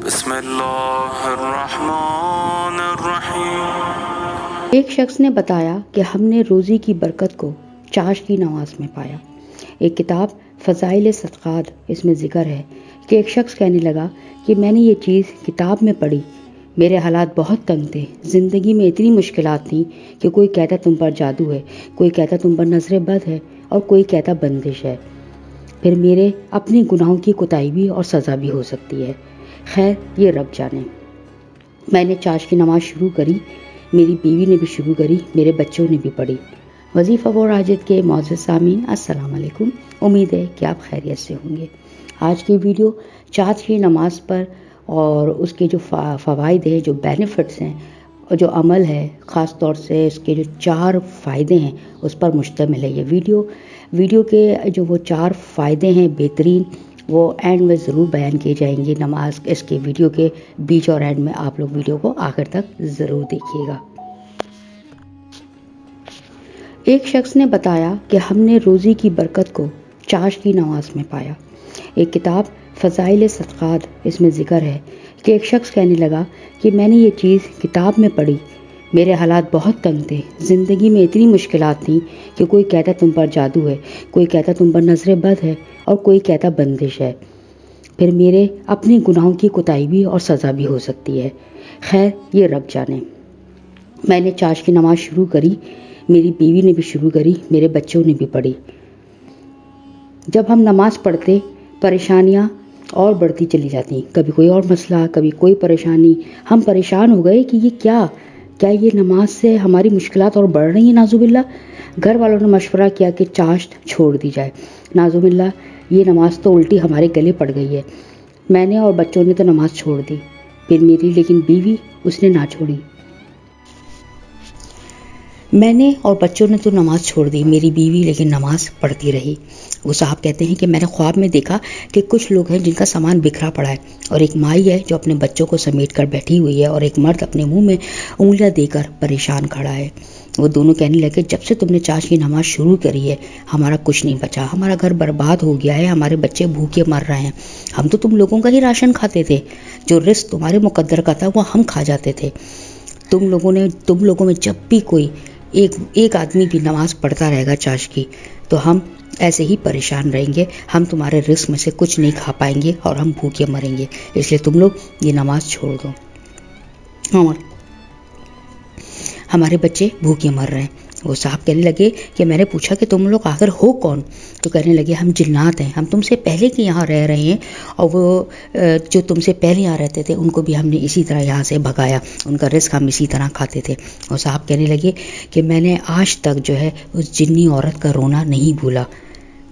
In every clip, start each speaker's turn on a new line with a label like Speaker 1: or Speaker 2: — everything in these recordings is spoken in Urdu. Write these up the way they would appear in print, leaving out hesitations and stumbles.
Speaker 1: بسم اللہ الرحمن الرحیم۔
Speaker 2: ایک شخص نے بتایا کہ ہم نے روزی کی برکت کو چاش کی نماز میں پایا۔ ایک کتاب فضائل صدقات، اس میں ذکر ہے کہ ایک شخص کہنے لگا کہ میں نے یہ چیز کتاب میں پڑھی، میرے حالات بہت تنگ تھے، زندگی میں اتنی مشکلات تھیں کہ کوئی کہتا تم پر جادو ہے، کوئی کہتا تم پر نظر بد ہے اور کوئی کہتا بندش ہے، پھر میرے اپنے گناہوں کی کوتاہی بھی اور سزا بھی ہو سکتی ہے، خیر یہ رب جانے۔ میں نے چاش کی نماز شروع کری، میری بیوی نے بھی شروع کری، میرے بچوں نے بھی پڑھی۔ وظیفہ و راجد کے معزز سامعین، السلام علیکم، امید ہے کہ آپ خیریت سے ہوں گے۔ آج کی ویڈیو چاش کی نماز پر اور اس کے جو فوائد ہیں، جو بینیفٹس ہیں اور جو عمل ہے، خاص طور سے اس کے جو 4 فائدے ہیں اس پر مشتمل ہے۔ یہ ویڈیو کے جو وہ 4 فائدے ہیں بہترین، وہ اینڈ میں ضرور بیان کیے جائیں گے۔ نماز اس کے ویڈیو کے بیچ اور اینڈ میں آپ لوگ ویڈیو کو آخر تک ضرور دیکھیے گا۔ ایک شخص نے بتایا کہ ہم نے روزی کی برکت کو چاش کی نماز میں پایا۔ ایک کتاب فضائل صدقات، اس میں ذکر ہے کہ ایک شخص کہنے لگا کہ میں نے یہ چیز کتاب میں پڑھی، میرے حالات بہت تنگ تھے، زندگی میں اتنی مشکلات تھیں کہ کوئی کہتا تم پر جادو ہے، کوئی کہتا تم پر نظر بد ہے اور کوئی کہتا بندش ہے، پھر میرے اپنے گناہوں کی کوتاہی بھی اور سزا بھی ہو سکتی ہے، خیر یہ رب جانے۔ میں نے چاش کی نماز شروع کری، میری بیوی نے بھی شروع کری، میرے بچوں نے بھی پڑھی۔ جب ہم نماز پڑھتے پریشانیاں اور بڑھتی چلی جاتی، کبھی کوئی اور مسئلہ، کبھی کوئی پریشانی، ہم پریشان ہو گئے کہ یہ کیا یہ نماز سے ہماری مشکلات اور بڑھ رہی ہیں۔ نعوذ باللہ، گھر والوں نے مشورہ کیا کہ چاشت چھوڑ دی جائے۔ نعوذ باللہ، یہ نماز تو الٹی ہمارے گلے پڑ گئی ہے۔ میں نے اور بچوں نے تو نماز چھوڑ دی، پھر میری لیکن بیوی، اس نے نہ چھوڑی۔ میں نے اور بچوں نے تو نماز چھوڑ دی، میری بیوی لیکن نماز پڑھتی رہی۔ وہ صاحب کہتے ہیں کہ میں نے خواب میں دیکھا کہ کچھ لوگ ہیں جن کا سامان بکھرا پڑا ہے، اور ایک مائی ہے جو اپنے بچوں کو سمیٹ کر بیٹھی ہوئی ہے، اور ایک مرد اپنے منہ میں انگلیاں دے کر پریشان کھڑا ہے۔ وہ دونوں کہنے لگے جب سے تم نے چاش کی نماز شروع کری ہے ہمارا کچھ نہیں بچا، ہمارا گھر برباد ہو گیا ہے، ہمارے بچے بھوکے مر رہے ہیں، ہم تو تم لوگوں کا ہی راشن کھاتے تھے، جو رزق تمہارے مقدر کا تھا وہ ہم کھا جاتے تھے، تم لوگوں میں جب بھی کوئی ایک آدمی بھی نماز پڑھتا رہے گا چاش کی، تو ہم ایسے ہی پریشان رہیں گے، ہم تمہارے رزق میں سے کچھ نہیں کھا پائیں گے اور ہم بھوکے مریں گے، اس لیے تم لوگ یہ نماز چھوڑ دو، ہمارے بچے بھوکے مر رہے ہیں۔ وہ صاحب کہنے لگے کہ میں نے پوچھا کہ تم لوگ آخر ہو کون؟ تو کہنے لگے ہم جنات ہیں، ہم تم سے پہلے کے یہاں رہ رہے ہیں، اور وہ جو تم سے پہلے یہاں رہتے تھے ان کو بھی ہم نے اسی طرح یہاں سے بھگایا، ان کا رزق ہم اسی طرح کھاتے تھے۔ اور صاحب کہنے لگے کہ میں نے آج تک جو ہے اس جنی عورت کا رونا نہیں بھولا،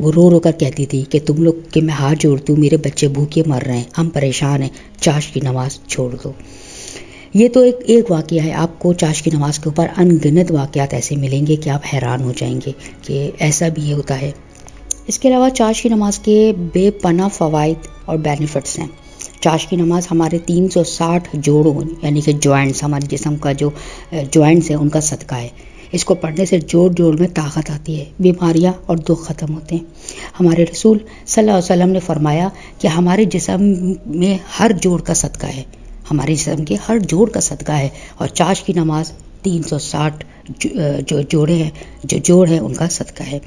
Speaker 2: وہ رو رو کر کہتی تھی کہ تم لوگ کہ میں ہاتھ جوڑتی ہوں، میرے بچے بھوکے مر رہے ہیں، ہم پریشان ہیں، چاش کی نماز چھوڑ دو۔ یہ تو ایک واقعہ ہے، آپ کو چاش کی نماز کے اوپر ان گنت واقعات ایسے ملیں گے کہ آپ حیران ہو جائیں گے کہ ایسا بھی یہ ہوتا ہے۔ اس کے علاوہ چاش کی نماز کے بے پناہ فوائد اور بینیفٹس ہیں۔ چاش کی نماز ہمارے 360 جوڑوں یعنی کہ جوائنٹس، ہمارے جسم کا جو جوائنٹس ہیں ان کا صدقہ ہے۔ اس کو پڑھنے سے جوڑ میں طاقت آتی ہے، بیماریاں اور دکھ ختم ہوتے ہیں۔ ہمارے رسول صلی اللہ علیہ وسلم نے فرمایا کہ ہمارے جسم میں ہر جوڑ کا صدقہ ہے، ہمارے جسم کے ہر جوڑ کا صدقہ ہے، اور چاش کی نماز 360 جو جوڑ ہیں ان کا صدقہ ہے۔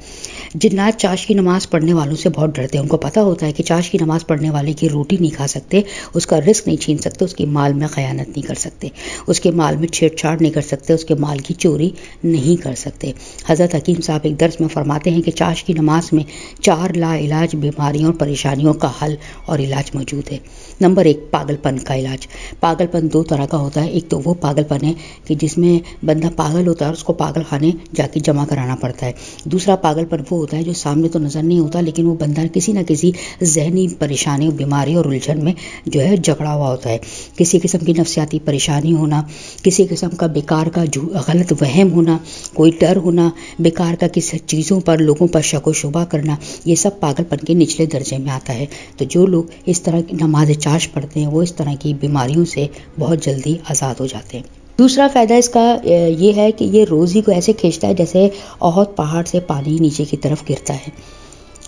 Speaker 2: جنات چاش کی نماز پڑھنے والوں سے بہت ڈرتے ہیں، ان کو پتہ ہوتا ہے کہ چاش کی نماز پڑھنے والے کی روٹی نہیں کھا سکتے، اس کا رزق نہیں چھین سکتے، اس کے مال میں خیانت نہیں کر سکتے، اس کے مال میں چھیڑ چھاڑ نہیں کر سکتے، اس کے مال کی چوری نہیں کر سکتے۔ حضرت حکیم صاحب ایک درس میں فرماتے ہیں کہ چاش کی نماز میں 4 لا علاج بیماریوں اور پریشانیوں کا حل اور علاج موجود ہے۔ نمبر 1، پاگل پن کا علاج۔ پاگل پن 2 طرح کا ہوتا ہے، ایک تو وہ پاگل پن ہے کہ جس میں بندہ پاگل ہوتا ہے اور اس کو پاگل خانے جا کے جمع کرانا پڑتا ہے۔ دوسرا پاگل پن وہ ہوتا ہے جو سامنے تو نظر نہیں ہوتا، لیکن وہ بندہ کسی نہ کسی ذہنی پریشانی، بیماری اور الجھن میں جو ہے جکڑا ہوا ہوتا ہے، کسی قسم کی نفسیاتی پریشانی ہونا، کسی قسم کا بیکار کا غلط وہم ہونا، کوئی ڈر ہونا، بیکار کا کسی چیزوں پر لوگوں پر شک و شبہ کرنا، یہ سب پاگل پن کے نچلے درجے میں آتا ہے۔ تو جو لوگ اس طرح کی نماز چاش پڑھتے ہیں وہ اس طرح کی بیماریوں سے بہت جلدی آزاد ہو جاتے ہیں۔ دوسرا فائدہ اس کا یہ ہے کہ یہ روزی کو ایسے کھینچتا ہے جیسے احد پہاڑ سے پانی نیچے کی طرف گرتا ہے۔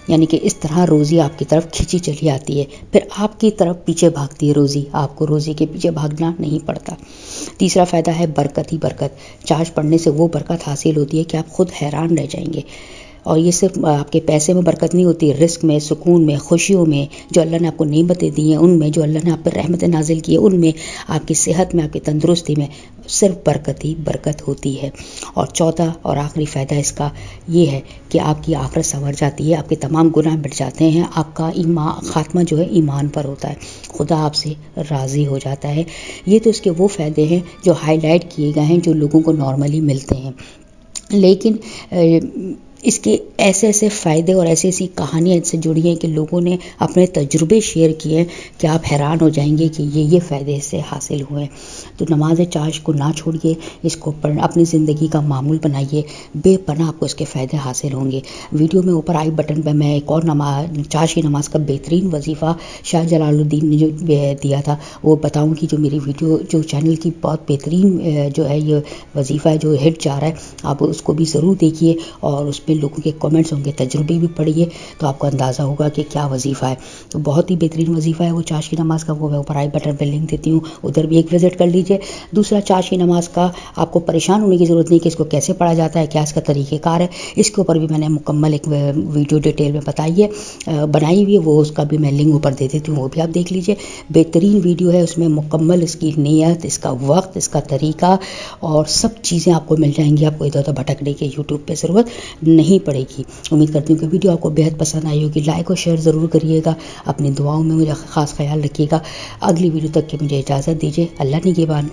Speaker 2: یعنی کہ اس طرح روزی آپ کی طرف کھینچی چلی آتی ہے، پھر آپ کی طرف پیچھے بھاگتی ہے روزی، آپ کو روزی کے پیچھے بھاگنا نہیں پڑتا۔ تیسرا فائدہ ہے برکت ہی برکت۔ چاش پڑھنے سے وہ برکت حاصل ہوتی ہے کہ آپ خود حیران رہ جائیں گے، اور یہ صرف آپ کے پیسے میں برکت نہیں ہوتی، رزق میں، سکون میں، خوشیوں میں، جو اللہ نے آپ کو نعمتیں دی ہیں ان میں، جو اللہ نے آپ پر رحمتیں نازل کی ہیں ان میں، آپ کی صحت میں، آپ کی تندرستی میں، صرف برکت ہی برکت ہوتی ہے۔ اور چوتھا اور آخری فائدہ اس کا یہ ہے کہ آپ کی آخرت سنور جاتی ہے، آپ کے تمام گناہ مٹ جاتے ہیں، آپ کا خاتمہ جو ہے ایمان پر ہوتا ہے، خدا آپ سے راضی ہو جاتا ہے۔ یہ تو اس کے وہ فائدے ہیں جو ہائی لائٹ کیے گئے ہیں، جو لوگوں کو نارملی ملتے ہیں، لیکن اس کے ایسے ایسے فائدے اور ایسی ایسی کہانیاں اس سے جڑی ہیں کہ لوگوں نے اپنے تجربے شیئر کیے ہیں کہ آپ حیران ہو جائیں گے کہ یہ فائدے اس سے حاصل ہوئے ہیں۔ تو نماز چاش کو نہ چھوڑیے، اس کو اپنی زندگی کا معمول بنائیے، بے پناہ آپ کو اس کے فائدے حاصل ہوں گے۔ ویڈیو میں اوپر آئی بٹن پہ میں ایک اور چاش کی نماز کا بہترین وظیفہ شاہ جلال الدین نے جو دیا تھا وہ بتاؤں کہ جو میری ویڈیو جو چینل کی بہت بہترین جو ہے یہ وظیفہ ہے جو ہٹ جا رہا ہے، آپ اس کو بھی ضرور دیکھیے، اور اس پہ لوگوں کے کمنٹس ہوں گے، تجربے بھی پڑھیے تو آپ کو اندازہ ہوگا کہ کیا وظیفہ ہے۔ تو بہت ہی بہترین وظیفہ ہے وہ چاش کی نماز کا، وہ میں اوپر آئی بٹن پہ لنک دیتی ہوں، ادھر بھی ایک وزٹ کر لیجیے۔ دوسرا، چاش کی نماز کا آپ کو پریشان ہونے کی ضرورت نہیں کہ اس کو کیسے پڑھا جاتا ہے، کیا اس کا طریقہ کار ہے، اس کے اوپر بھی میں نے مکمل ایک ویڈیو ڈیٹیل میں بنائی ہوئی ہے، وہ اس کا بھی میں لنک اوپر دے دیتی ہوں، وہ بھی آپ دیکھ لیجیے۔ بہترین ویڈیو ہے، اس میں مکمل اس کی نیت، اس کا وقت، اس کا طریقہ اور سب چیزیں آپ کو مل جائیں گی، آپ کو ادھر ادھر بھٹکنے کی یوٹیوب پہ ضرورت نہیں پڑے گی۔ امید کرتی ہوں کہ ویڈیو آپ کو بہت پسند آئی ہوگی، لائک اور شیئر ضرور کریے گا، اپنی دعاؤں میں مجھے خاص خیال رکھیے گا۔ اگلی ویڈیو تک کی مجھے اجازت دیجیے، اللہ نگہبان۔